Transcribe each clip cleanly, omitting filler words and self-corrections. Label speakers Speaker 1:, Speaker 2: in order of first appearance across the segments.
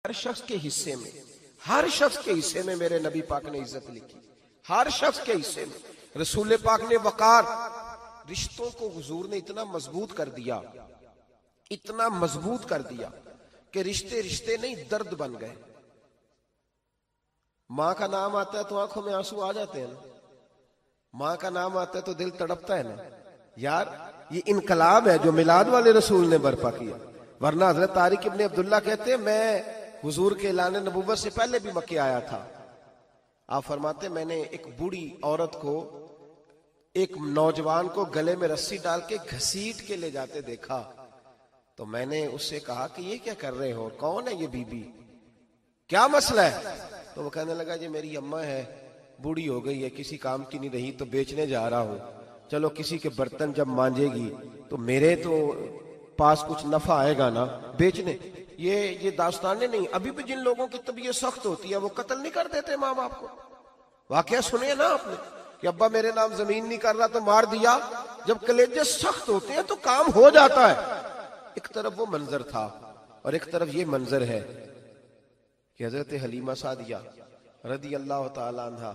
Speaker 1: हर शख्स के हिस्से में, हर शख्स के हिस्से में मेरे नबी पाक ने इज्जत लिखी। हर शख्स के हिस्से में रसूल पाक ने वकार, रिश्तों को हुजूर ने इतना मजबूत कर दिया, इतना मजबूत कर दिया कि रिश्ते रिश्ते नहीं दर्द बन गए। मां का नाम आता है तो आंखों में आंसू आ जाते हैं ना, मां का नाम आता है तो दिल तड़पता है ना। यार ये इनकलाब है जो मिलाद वाले रसूल ने बर्पा किया। वरना हजरत तारिक इब्ने अब्दुल्ला कहते हैं मैं हुजूर के ऐलान नबूवत से पहले भी मक्के आया था। आप फरमाते मैंने एक बूढ़ी औरत को, एक नौजवान को गले में रस्सी डाल के घसीट के ले जाते देखा, तो मैंने उससे कहा कि ये क्या कर रहे हो, कौन है ये बीबी, क्या मसला है? तो वो कहने लगा जी मेरी अम्मा है, बूढ़ी हो गई है, किसी काम की नहीं रही तो बेचने जा रहा हूं। चलो किसी के बर्तन जब मांजेगी तो मेरे तो पास कुछ नफा आएगा ना बेचने। ये दास्तानें नहीं। अभी भी जिन लोगों की तबीयत सख्त होती है वो कत्ल नहीं कर देते माँ बाप को। वाकया सुने ना आपने कि अब्बा मेरे नाम जमीन नहीं कर रहा तो मार दिया। जब कलेजे सख्त होते हैं तो काम हो जाता है। एक तरफ वो मंजर था और एक तरफ ये मंजर है कि हजरत हलीमा सादिया रदी अल्लाह ताला अन्हा,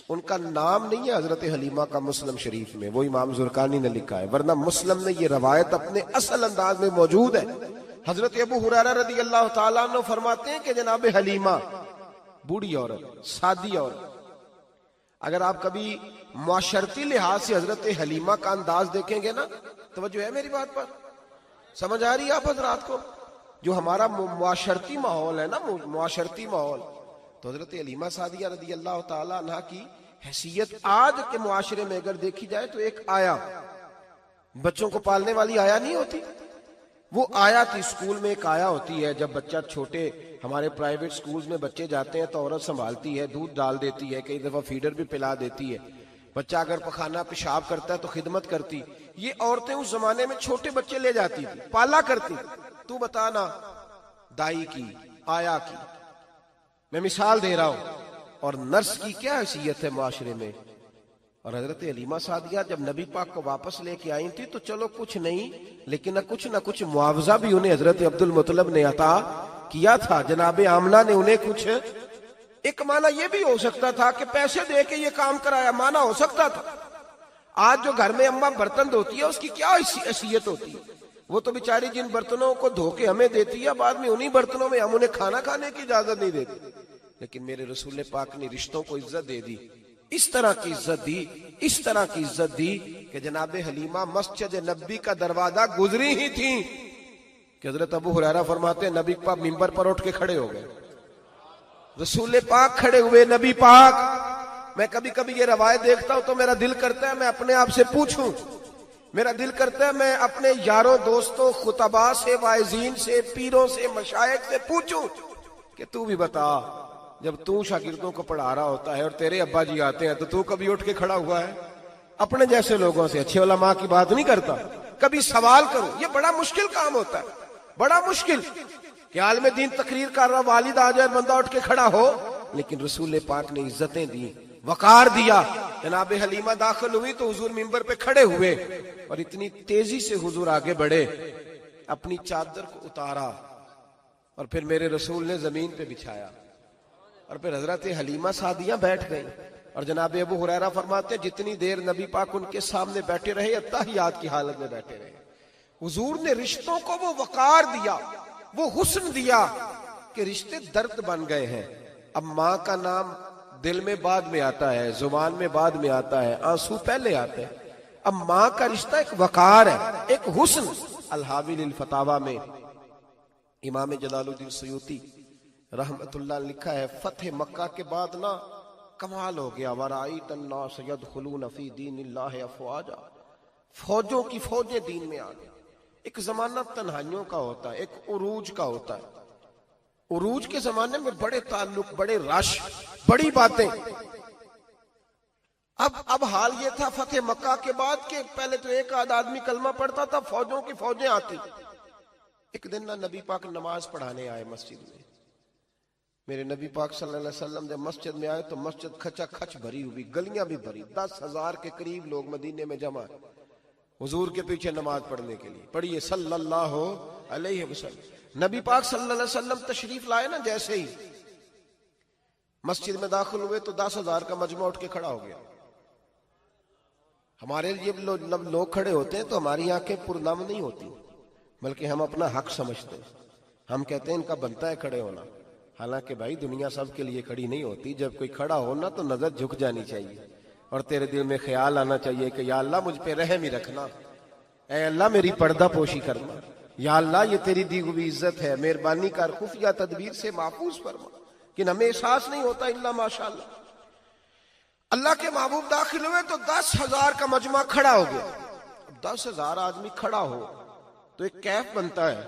Speaker 1: उनका नाम नहीं है हजरत हलीमा का मुस्लिम शरीफ में, वो इमाम जुरकानी ने लिखा है, वरना मुस्लिम में ये रवायत अपने असल अंदाज में मौजूद है। हजरत अबू हुरैरा रदी अल्लाह ताला अन्हु फरमाते हैं कि जनाब हलीमा बूढ़ी औरत, सादी औरत। अगर आप कभी मुआशरती लिहाज से हजरत हलीमा का अंदाज देखेंगे ना, तवज्जो है मेरी बात पर, समझ आ रही है आप हजरात को? जो हमारा मुआशरती माहौल है ना, मुआशरती माहौल, तो हजरत हलीमा सादिया रदी अल्लाह ताला अन्हा की हैसियत आज के मुआशरे में अगर देखी जाए तो एक आया, बच्चों को पालने वाली आया नहीं होती, वो आया थी। स्कूल में एक आया होती है, जब बच्चा छोटे हमारे प्राइवेट स्कूल्स में बच्चे जाते हैं तो औरत संभालती है, दूध डाल देती है, कई दफा फीडर भी पिला देती है। बच्चा अगर पखाना पेशाब करता है तो खिदमत करती। ये औरतें उस जमाने में छोटे बच्चे ले जाती थी, पाला करती। तू बताना दाई की, आया की, मैं मिसाल दे रहा हूं, और नर्स की क्या हैसियत है मुआशरे में। और हजरत हलीमा सादिया जब नबी पाक को वापस लेके आई थी तो चलो कुछ नहीं, लेकिन ना कुछ मुआवजा भी उन्हें हजरत अब्दुल मुत्तलिब ने अता किया था। जनाबे आमना ने उन्हें कुछ, एक माना यह भी हो सकता था कि पैसे दे के ये काम कराया, माना हो सकता था। आज जो घर में अम्मा बर्तन धोती है उसकी क्या हैसियत होती है? वो तो बेचारी जिन बर्तनों को धो के हमें देती है, बाद में उन्हीं बर्तनों में हम उन्हें खाना खाने की इजाजत नहीं देते। लेकिन मेरे रसूल पाक ने रिश्तों को इज्जत दे दी, इस तरह की इज्जत दी, इस तरह की इज्जत दी कि जनाबे हलीमा मस्जिद नबी का दरवाजा गुजरी ही थी कि हजरत अबू हुरैरा फरमाते हैं नबी पाक मिंबर पर उठ के खड़े हो गए। रसूल पाक खड़े हुए, नबी पाक। मैं कभी कभी ये रवायत देखता हूं तो मेरा दिल करता है मैं अपने आप से पूछूं, मेरा दिल करता है मैं अपने यारों दोस्तों खुतबा से, वाइजीन से, पीरों से, मशाइख से पूछूं कि तू भी बता, जब तू शागिर्दों को पढ़ा रहा होता है और तेरे अब्बा जी आते हैं तो तू कभी उठ के खड़ा हुआ है? अपने जैसे लोगों से, अच्छे उलमा की बात नहीं करता, कभी सवाल करो। ये बड़ा मुश्किल काम होता है, बड़ा मुश्किल कि आलिम दीन तकरीर कर रहा, वालिद आ जाए, बंदा उठ के खड़ा हो। लेकिन रसूल पाक ने इज्जतें दी, वकार दिया। जनाब हलीमा दाखिल हुई तो हुजूर मिंबर पे खड़े हुए और इतनी तेजी से हुजूर आगे बढ़े, अपनी चादर को उतारा और फिर मेरे रसूल ने जमीन पे बिछाया और फिर हजरत हलीमा सादिया बैठ गई। और जनाब अबू हुरैरा फरमाते जितनी देर नबी पाक उनके सामने बैठे रहे, अत्तहियात की हालत में बैठे रहे। हुजूर ने रिश्तों को वो वकार दिया, वो हुस्न दिया कि रिश्ते दर्द बन गए हैं। अब मां का नाम दिल में बाद में आता है, जुबान में बाद में आता है, आंसू पहले आते हैं। अब मां का रिश्ता एक वकार है, एक हुस्न। अल-हावी लिल फतावा में इमाम जलालुद्दीन सयूती रहमतुल्लाह लिखा है, फतेह मक्का के बाद ना कमाल हो गया, वराईत अन्नास यदखुलून फी दीनिल्लाहि अफवाजा, फौजों की फौजें दीन में आ गई। एक जमाना तन्हाइयों का होता है, एक उरूज का होता है। उरूज के जमाने में बड़े ताल्लुक, बड़े रश, बड़ी बातें। अब हाल ये था फतेह मक्का के बाद के पहले तो एक आध आदमी कलमा पढ़ता था, फौजों की फौजें आती। एक दिन ना नबी पाक नमाज पढ़ाने आए मस्जिद में। मेरे नबी पाक सल्लल्लाहु अलैहि वसल्लम जब मस्जिद में आए तो मस्जिद खचा खच भरी हुई, गलियां भी भरी, 10,000 के करीब लोग मदीने में जमा हुजूर के पीछे नमाज पढ़ने के लिए। पढ़िए सल्लल्लाहु अलैहि वसल्लम। नबी पाक सल्लल्लाहु अलैहि वसल्लम तशरीफ लाए ना, जैसे ही मस्जिद में दाखिल हुए तो 10,000 का मजमा उठ के खड़ा हो गया। हमारे लिए लोग खड़े होते हैं तो हमारी आंखें पुरनम नहीं होती, बल्कि हम अपना हक समझते हैं। हम कहते हैं इनका बनता है खड़े होना। हालांकि भाई दुनिया सब के लिए खड़ी नहीं होती। जब कोई खड़ा हो ना तो नजर झुक जानी चाहिए और तेरे दिल में ख्याल आना चाहिए कि या अल्लाह मुझ पे रहम ही रखना, ऐ अल्लाह मेरी पर्दा पोशी करना, या अल्लाह ये तेरी दी हुई इज्जत है, मेहरबानी कर, खुफिया तदबीर से महफूज फरमा। कि हमें एहसास नहीं होता इल्ला माशाअल्लाह। अल्लाह के महबूब दाखिल हुए तो 10,000 का मजमा खड़ा हो गया। 10,000 आदमी खड़ा हो तो एक कैफ बनता है।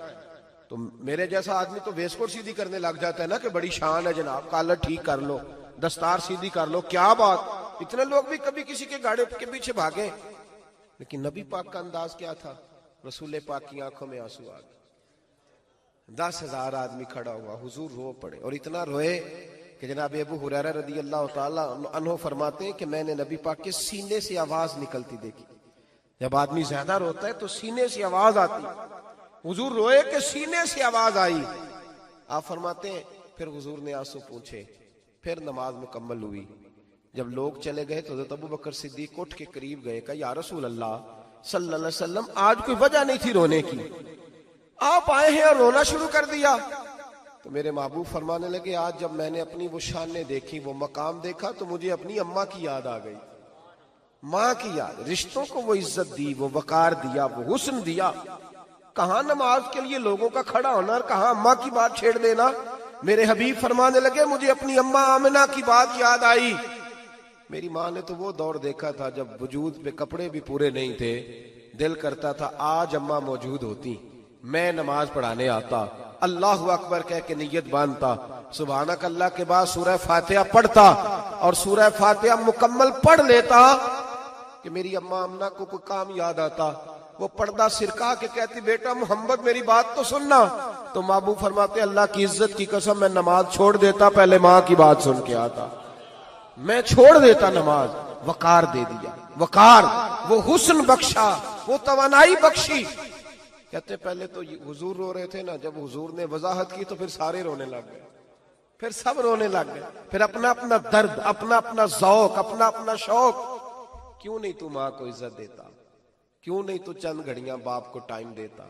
Speaker 1: तो मेरे जैसा आदमी तो वेस्टकोट सीधी करने लग जाता है ना कि बड़ी शान है जनाब, कॉलर ठीक कर लो, दस्तार सीधी कर लो, क्या बात। इतने लोग भी कभी किसी के गाड़े के पीछे भागे, लेकिन नबी पाक का अंदाज क्या था? रसूल पाक की आंखों में आंसू आ गए। 10,000 आदमी खड़ा हुआ, हुजूर रो पड़े और इतना रोए कि जनाब अबू हुरैरा रदी अल्लाह ताला अन्हु फरमाते हैं कि मैंने नबी पाक के सीने से आवाज निकलती देखी। जब आदमी ज्यादा रोता है तो सीने से आवाज आती। हुजूर रोए कि सीने से आवाज आई। आप फरमाते हैं फिर हुजूर ने आंसू पूछे, फिर नमाज मुकम्मल हुई। जब लोग चले गए तो हज़रत अबू बकर सिद्दीक उठ के करीब गए, कहा या रसूल अल्लाह सल्लल्लाहु अलैहि वसल्लम, आज कोई वजह नहीं थी रोने की, आप आए हैं और रोना शुरू कर दिया। तो मेरे महबूब फरमाने लगे, आज जब मैंने अपनी वो शानें देखी, वो मकाम देखा, तो मुझे अपनी अम्मा की याद आ गई, माँ की याद। रिश्तों को वो इज्जत दी, वो वकार दिया, वो हुस्न दिया। कहां नमाज के लिए लोगों का खड़ा होना और कहां अम्मा की बात छेड़ देना। मेरे हबीब फरमाने लगे, मुझे अपनी अम्मा आमिना की बात याद आई। मेरी माँ ने तो वो दौर देखा था जब वजूद पे कपड़े भी पूरे नहीं थे, दिल करता था आज अम्मा मौजूद होती, मैं नमाज पढ़ाने आता, अल्लाह अकबर कह के नियत बांधता, सुभानक अल्लाह के बाद सूरह फातिहा पढ़ता और सूरह फातिहा मुकम्मल पढ़ लेता कि मेरी अम्मा अम्ना को कोई काम याद आता। वो पर्दा सिरका के कहती, बेटा मोहम्मद मेरी बात तो सुनना। तो महबूब फरमाते, अल्लाह की इज्जत की कसम मैं नमाज छोड़ देता, पहले माँ की बात सुन के आता, मैं छोड़ देता नमाज। वकार दे दिया, वकार, वो हुस्न बख्शा, वो तवानाई बख्शी। कहते पहले तो हुजूर रो रहे थे ना, जब हुजूर ने वजाहत की तो फिर सारे रोने लग गए, फिर सब रोने लग गए, फिर अपना अपना दर्द, अपना अपना ज़ौक, अपना अपना शौक। क्यों नहीं तू माँ को इज्जत देता, क्यों नहीं तू चंद घड़ियां बाप को टाइम देता,